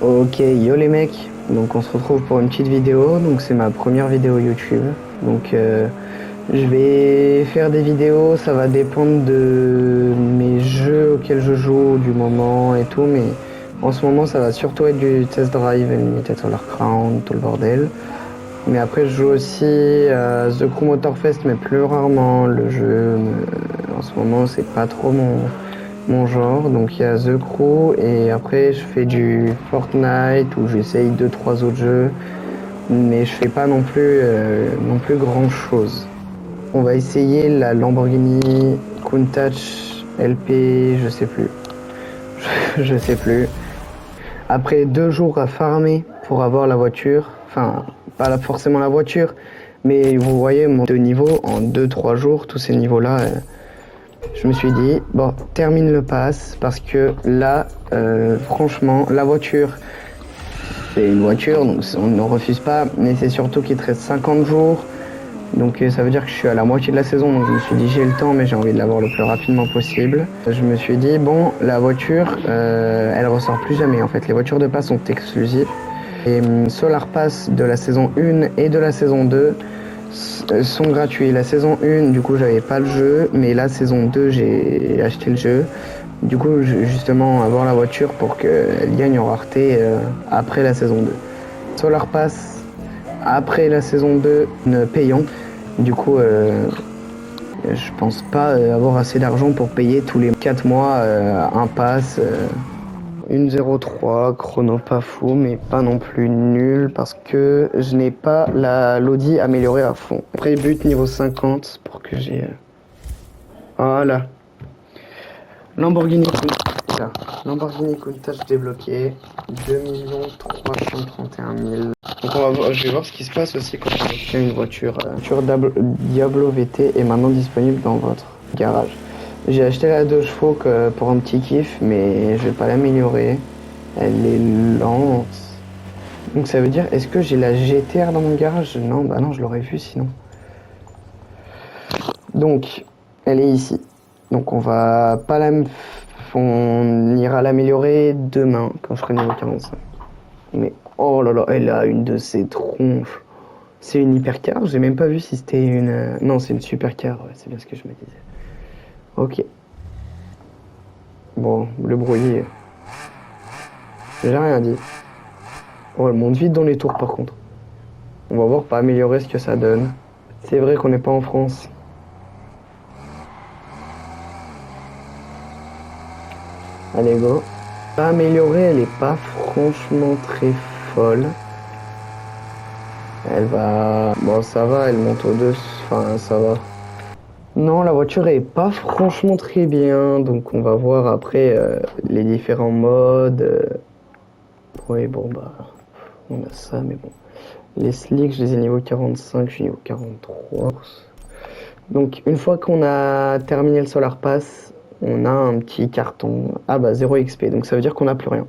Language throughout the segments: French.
Ok, yo les mecs, donc on se retrouve pour une petite vidéo, donc c'est ma première vidéo YouTube, donc je vais faire des vidéos, ça va dépendre de mes jeux auxquels je joue, du moment et tout, mais en ce moment ça va surtout être du Test Drive, Limited Solar Crown, tout le bordel, mais après je joue aussi à The Crew Motorfest, mais plus rarement, le jeu en ce moment c'est pas trop mon genre. Donc il y a The Crew et après je fais du Fortnite où j'essaye 2-3 autres jeux, mais je fais pas non plus grand chose. On va essayer la Lamborghini Countach LP, je sais plus. Je sais plus. Après 2 jours à farmer pour avoir la voiture, enfin pas forcément la voiture, mais vous voyez mon deux niveaux en 2-3 jours, tous ces niveaux-là. Je me suis dit, bon, termine le pass parce que là, franchement, la voiture, c'est une voiture, donc on ne refuse pas, mais c'est surtout qu'il te reste 50 jours. Donc ça veut dire que je suis à la moitié de la saison, donc je me suis dit j'ai le temps, mais j'ai envie de l'avoir le plus rapidement possible. Je me suis dit, bon, la voiture, elle ressort plus jamais en fait. Les voitures de pass sont exclusives. Et Solar Pass de la saison 1 et de la saison 2 sont gratuits. La saison 1, du coup, j'avais pas le jeu, mais la saison 2, j'ai acheté le jeu. Du coup, justement, avoir la voiture pour qu'elle gagne en rareté après la saison 2. Solar Pass, après la saison 2, payant. Du coup, je pense pas avoir assez d'argent pour payer tous les 4 mois un pass. 1.03, chrono pas fou, mais pas non plus nul parce que je n'ai pas l'Audi améliorée à fond. Après, but niveau 50 pour que j'ai. Voilà. Lamborghini Countach. Lamborghini Countach débloqué. 2 331 000. Donc je vais voir ce qui se passe aussi quand on obtient une voiture. Diablo VT est maintenant disponible dans votre garage. J'ai acheté la 2 chevaux pour un petit kiff, mais je vais pas l'améliorer. Elle est lente. Donc ça veut dire, est-ce que j'ai la GTR dans mon garage? Non, bah non, je l'aurais vu sinon. Donc, elle est ici. Donc on va pas on ira l'améliorer demain, quand je serai niveau 45. Mais, oh là là, elle a une de ses tronches. C'est une hypercar, j'ai même pas vu si c'était une... Non, c'est une supercar, ouais, c'est bien ce que je me disais. Ok. Bon, le brouillé. J'ai rien dit. Oh, elle monte vite dans les tours par contre. On va voir pas améliorer ce que ça donne. C'est vrai qu'on n'est pas en France. Allez, go. Pas améliorée, elle est pas franchement très folle. Elle va... Bon, ça va, elle monte au-dessus. Enfin, ça va. Non, la voiture est pas franchement très bien. Donc, on va voir après les différents modes. Oui, bon, bah... On a ça, mais bon. Les slicks, je les ai niveau 45, je suis niveau 43. Donc, une fois qu'on a terminé le Solar Pass, on a un petit carton. Ah bah, 0 XP, donc ça veut dire qu'on n'a plus rien.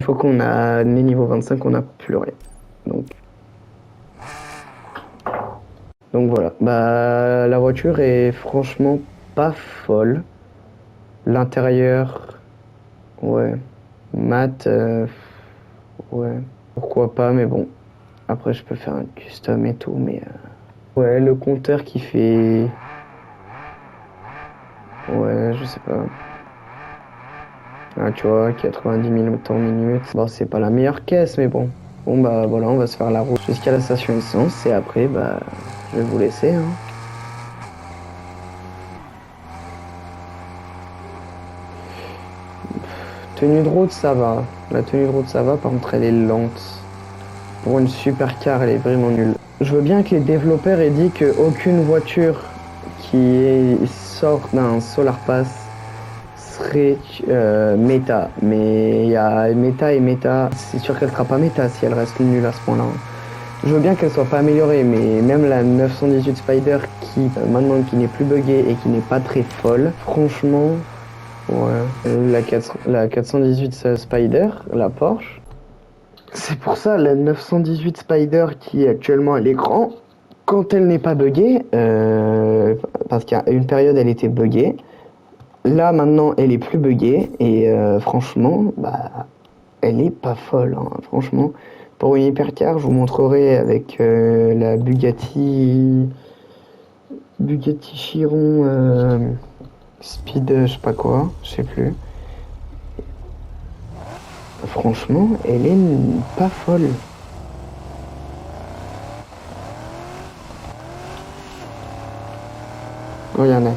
Une fois qu'on a les niveaux 25, on n'a plus rien. Donc voilà. Bah, la voiture est franchement pas folle. L'intérieur, ouais. Mat, ouais. Pourquoi pas, mais bon. Après, je peux faire un custom et tout, mais... Ouais, le compteur qui fait... Ouais, je sais pas. Ah, tu vois, 90 000 temps minutes. Bon, c'est pas la meilleure caisse, mais bon. Bon, bah voilà, on va se faire la route jusqu'à la station essence et après, bah, je vais vous laisser, hein. Tenue de route, ça va. La tenue de route, ça va. Par contre, elle est lente. Pour une supercar, elle est vraiment nulle. Je veux bien que les développeurs aient dit qu'aucune voiture qui sort d'un Solar Pass serait méta, mais il y a méta et méta, c'est sûr qu'elle sera pas méta si elle reste nulle à ce point-là. Je veux bien qu'elle soit pas améliorée, mais même la 918 Spider qui maintenant qui n'est plus buggée et qui n'est pas très folle, franchement, ouais, la 418 Spider, la Porsche, c'est pour ça la 918 Spider qui est actuellement à l'écran, quand elle n'est pas buggée, parce qu'à une période elle était buggée. Là maintenant elle est plus buggée et franchement bah elle est pas folle, hein, franchement. Pour une hypercar, je vous montrerai avec la Bugatti Chiron Speed, je sais pas quoi, je sais plus. Franchement, elle est pas folle. Regardez,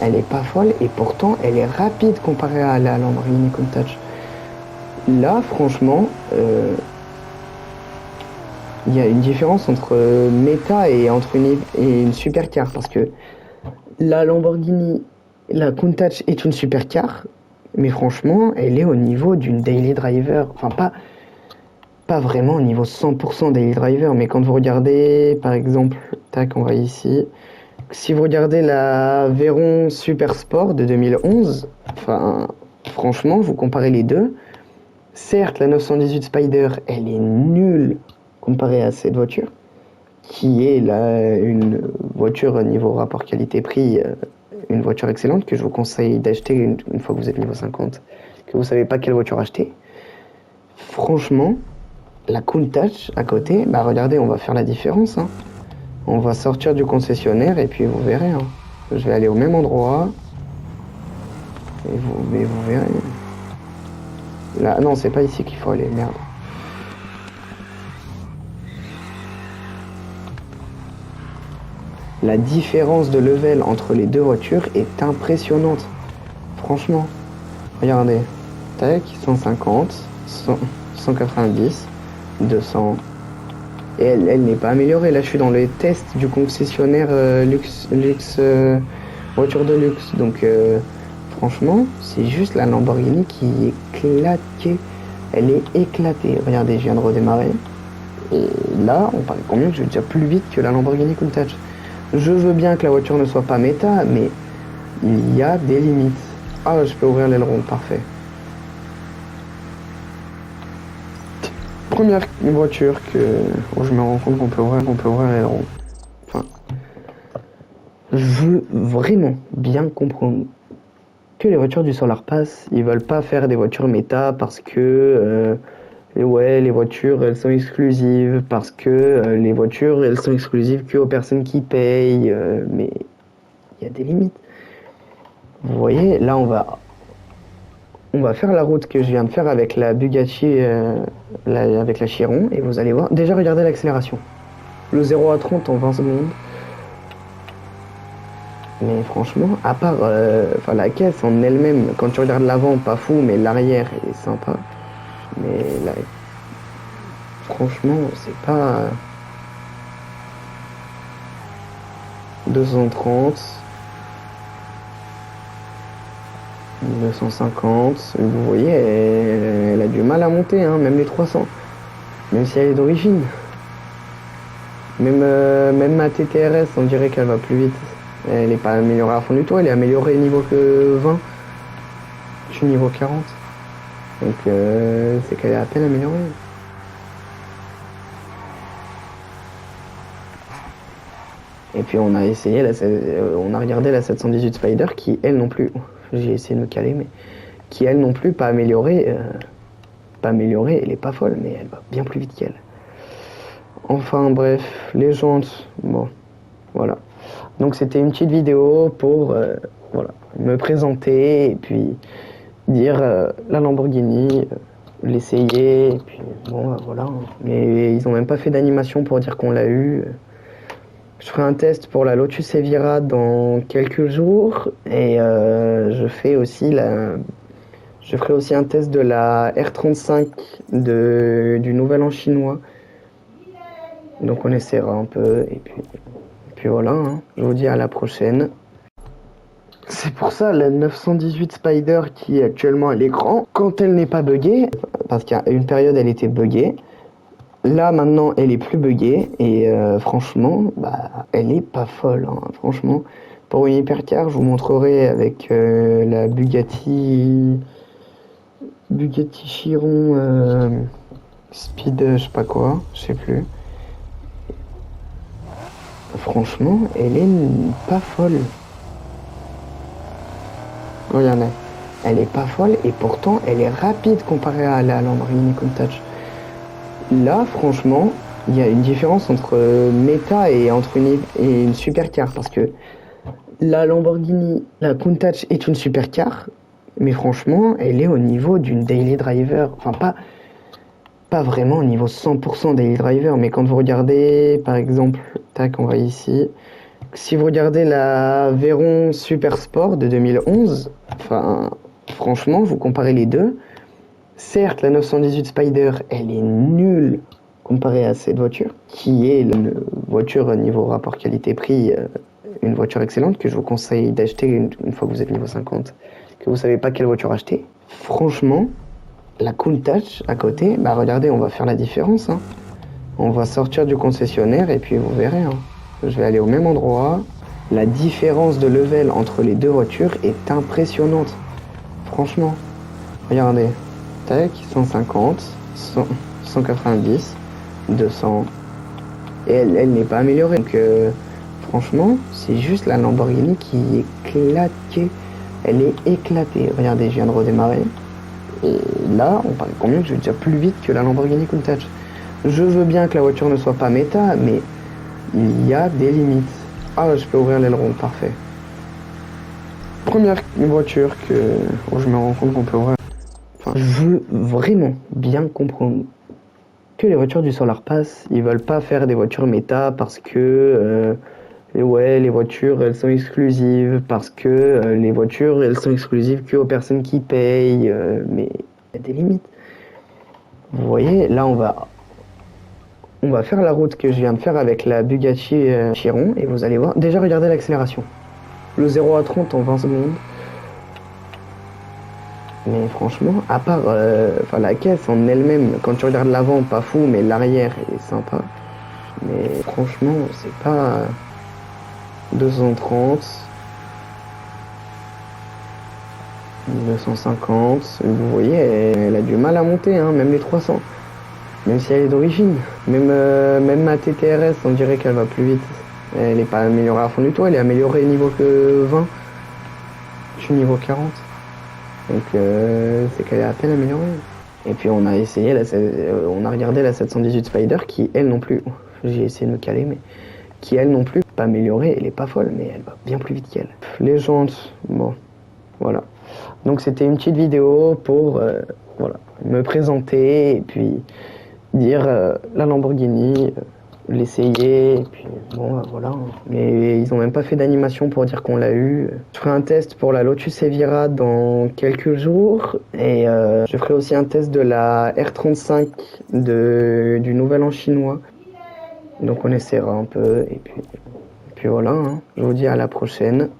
elle est pas folle et pourtant elle est rapide comparée à la Lamborghini Countach. Là, franchement, il y a une différence entre méta et entre une supercar parce que la Lamborghini, la Countach est une supercar, mais franchement, elle est au niveau d'une daily driver. Enfin, pas vraiment au niveau 100% daily driver, mais quand vous regardez, par exemple, tac, on va ici. Si vous regardez la Veyron Super Sport de 2011, enfin, franchement, vous comparez les deux. Certes, la 918 Spider, elle est nulle comparée à cette voiture, qui est là une voiture niveau rapport qualité-prix, une voiture excellente que je vous conseille d'acheter une fois que vous êtes niveau 50, que vous savez pas quelle voiture acheter. Franchement, la Countach à côté, bah regardez, on va faire la différence, hein. On va sortir du concessionnaire et puis vous verrez, hein. Je vais aller au même endroit et vous verrez. Là, non, c'est pas ici qu'il faut aller, merde. La différence de level entre les deux voitures est impressionnante. Franchement, regardez. Tac, 150, 190, 200. Et elle n'est pas améliorée. Là, je suis dans les tests du concessionnaire luxe voiture de luxe. Donc, franchement, c'est juste la Lamborghini qui est claquée. Elle est éclatée. Regardez, je viens de redémarrer. Et là, on paraît combien que je vais déjà plus vite que la Lamborghini Countach. Je veux bien que la voiture ne soit pas méta, mais il y a des limites. Ah, je peux ouvrir l'aileron, parfait. Première voiture où je me rends compte qu'on peut ouvrir l'aileron. Enfin, je veux vraiment bien comprendre que les voitures du Solar Pass, ils veulent pas faire des voitures méta parce que ouais, les voitures elles sont exclusives, parce que les voitures elles sont exclusives que aux personnes qui payent, mais il y a des limites. Vous voyez, là on va faire la route que je viens de faire avec la Bugatti, avec la Chiron, et vous allez voir. Déjà, regardez l'accélération. Le 0 à 30 en 20 secondes. Mais franchement, à part la caisse en elle-même, quand tu regardes l'avant, pas fou, mais l'arrière est sympa. Mais là, franchement, c'est pas 230. 250, vous voyez, elle a du mal à monter, hein, même les 300. Même si elle est d'origine. Même ma TTRS, on dirait qu'elle va plus vite. Elle n'est pas améliorée à fond du tout, elle est améliorée niveau que 20. Je suis niveau 40. Donc c'est qu'elle est à peine améliorée. Et puis on a essayé, on a regardé la 718 Spider qui, elle non plus, j'ai essayé de me caler, mais qui, elle non plus, pas améliorée, elle est pas folle, mais elle va bien plus vite qu'elle. Enfin bref, les jantes, bon, voilà. Donc c'était une petite vidéo pour voilà, me présenter et puis dire la Lamborghini, l'essayer, et puis bon, voilà. Mais ils ont même pas fait d'animation pour dire qu'on l'a eu. Je ferai un test pour la Lotus Evira dans quelques jours et je ferai aussi un test de la R35 du Nouvel An chinois. Donc on essaiera un peu et puis voilà, hein. Je vous dis à la prochaine. C'est pour ça la 918 Spider qui est actuellement à l'écran, quand elle n'est pas buggée, parce qu'à une période elle était buggée. Là maintenant elle est plus buggée et franchement bah elle est pas folle, hein. Franchement pour une hypercar je vous montrerai avec la Bugatti Chiron Speed, je sais pas quoi, je sais plus. Franchement elle est pas folle. Regardez, elle est pas folle et pourtant elle est rapide comparée à la Lamborghini Countach. Là, franchement, il y a une différence entre méta et une supercar parce que la Lamborghini, la Countach est une supercar, mais franchement, elle est au niveau d'une daily driver. Enfin, pas vraiment au niveau 100% daily driver, mais quand vous regardez, par exemple, tac, on va ici. Si vous regardez la Veyron Super Sport de 2011, enfin, franchement, vous comparez les deux. Certes, la 918 Spider, elle est nulle comparée à cette voiture, qui est une voiture niveau rapport qualité-prix, une voiture excellente que je vous conseille d'acheter une fois que vous êtes niveau 50, que vous savez pas quelle voiture acheter. Franchement, la Countach à côté, bah regardez, on va faire la différence. Hein. On va sortir du concessionnaire et puis vous verrez. Hein. Je vais aller au même endroit. La différence de level entre les deux voitures est impressionnante. Franchement, regardez. Tac, 150, 100, 190, 200. Et elle n'est pas améliorée. Donc franchement, c'est juste la Lamborghini qui est claquée. Elle est éclatée. Regardez, je viens de redémarrer. Et là, on parle combien que je vais déjà plus vite que la Lamborghini Countach. Je veux bien que la voiture ne soit pas méta, mais il y a des limites. Ah, je peux ouvrir l'aileron, parfait. Première voiture où je me rends compte qu'on peut ouvrir. Enfin, je veux vraiment bien comprendre que les voitures du Solar Pass, ils veulent pas faire des voitures méta parce que ouais, les voitures elles sont exclusives, parce que les voitures elles sont exclusives que aux personnes qui payent, mais il y a des limites. Vous voyez, là on va faire la route que je viens de faire avec la Bugatti Chiron et vous allez voir. Déjà regardez l'accélération. Le 0 à 30 en 20 secondes. Mais franchement, à part la caisse en elle-même, quand tu regardes l'avant, pas fou, mais l'arrière est sympa. Mais franchement, c'est pas 230, 250. Vous voyez, elle a du mal à monter, hein, même les 300. Même si elle est d'origine. Même ma TTRS, on dirait qu'elle va plus vite. Elle n'est pas améliorée à fond du tout, elle est améliorée niveau que 20. Je suis niveau 40. Donc c'est qu'elle est à peine améliorée. Et puis on a essayé, on a regardé la 718 Spider qui, elle non plus, j'ai essayé de me caler, mais qui, elle non plus, pas améliorée, elle est pas folle, mais elle va bien plus vite qu'elle. Les jantes, bon, voilà. Donc c'était une petite vidéo pour voilà, me présenter et puis dire la Lamborghini, l'essayer, et puis bon, voilà. Mais ils ont même pas fait d'animation pour dire qu'on l'a eu. Je ferai un test pour la Lotus Evira dans quelques jours, et je ferai aussi un test de la R35 du Nouvel An chinois. Donc on essaiera un peu, et puis voilà, hein. Je vous dis à la prochaine.